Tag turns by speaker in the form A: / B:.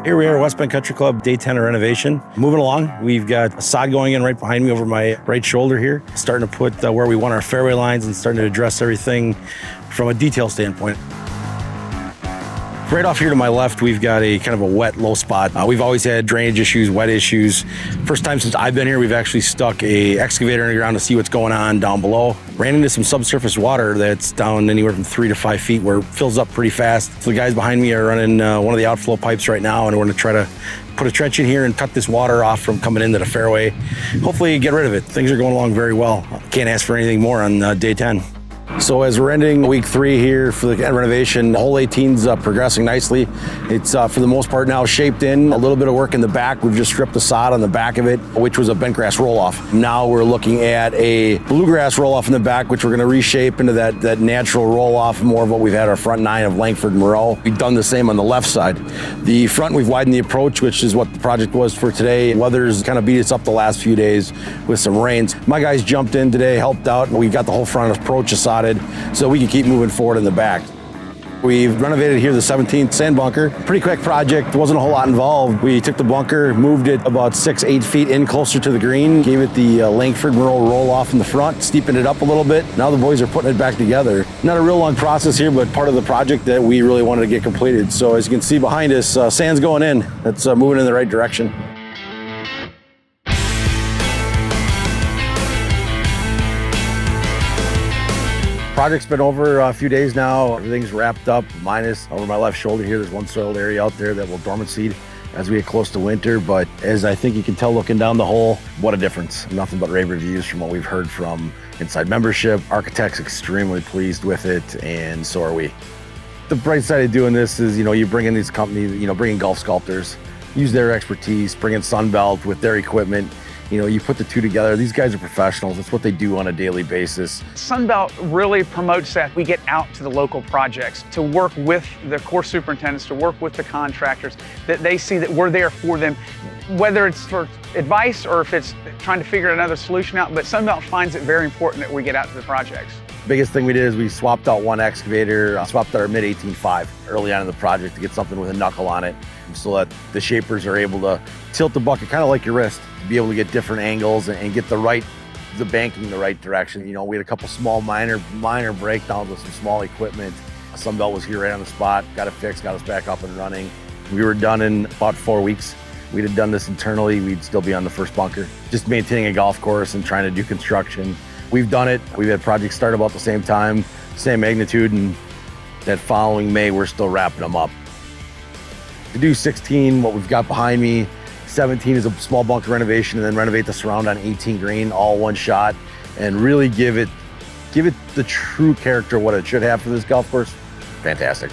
A: Here we are at West Bend Country Club, day 10 of renovation. Moving along, we've got a sod going in right behind me over my right shoulder here. Starting to put where we want our fairway lines and starting to address everything from a detail standpoint. Right off here to my left, we've got a kind of a wet, low spot. We've always had drainage issues, wet issues. First time since I've been here, we've actually stuck a excavator in the ground to see what's going on down below. Ran into some subsurface water that's down anywhere from 3 to 5 feet where it fills up pretty fast. So the guys behind me are running one of the outflow pipes right now, and we're gonna try to put a trench in here and cut this water off from coming into the fairway. Hopefully get rid of it. Things are going along very well. Can't ask for anything more on day 10. So as we're ending week 3 here for the renovation, hole 18's progressing nicely. It's for the most part now shaped in. A little bit of work in the back. We've just stripped the sod on the back of it, which was a bentgrass roll-off. Now we're looking at a bluegrass roll-off in the back, which we're going to reshape into that natural roll-off, more of what we've had our front 9 of Langford and Moreau. We've done the same on the left side. The front, we've widened the approach, which is what the project was for today. Weather's kind of beat us up the last few days with some rains. My guys jumped in today, helped out, and we got the whole front approach sodded so we can keep moving forward in the back. We've renovated here the 17th sand bunker. Pretty quick project, wasn't a whole lot involved. We took the bunker, moved it about 6-8 feet in closer to the green, gave it the Langford Moreau roll off in the front, steepened it up a little bit. Now the boys are putting it back together. Not a real long process here, but part of the project that we really wanted to get completed. So as you can see behind us, sand's going in. That's moving in the right direction. Project's been over a few days now. Everything's wrapped up, minus over my left shoulder here. There's one soiled area out there that will dormant seed as we get close to winter. But as I think you can tell looking down the hole, what a difference. Nothing but rave reviews from what we've heard from inside membership. Architects extremely pleased with it, and so are we. The bright side of doing this is, you bring in these companies, bring in golf sculptors, use their expertise, bring in Sunbelt with their equipment. You put the two together. These guys are professionals. It's what they do on a daily basis.
B: Sunbelt really promotes that we get out to the local projects to work with the course superintendents, to work with the contractors, that they see that we're there for them, whether it's for advice or if it's trying to figure another solution out. But Sunbelt finds it very important that we get out to the projects.
A: Biggest thing we did is we swapped out one excavator, swapped out our mid 18.5 early on in the project to get something with a knuckle on it so that the shapers are able to tilt the bucket kind of like your wrist, to be able to get different angles and get the banking in the right direction. We had a couple small minor breakdowns with some small equipment. Sunbelt was here right on the spot, got it fixed, got us back up and running. We were done in about 4 weeks. We'd have done this internally, we'd still be on the first bunker. Just maintaining a golf course and trying to do construction. We've done it. We've had projects start about the same time, same magnitude, and that following May, we're still wrapping them up. To do 16, what we've got behind me, 17 is a small bunker renovation, and then renovate the surround on 18 green, all one shot, and really give it the true character what it should have for this golf course. Fantastic.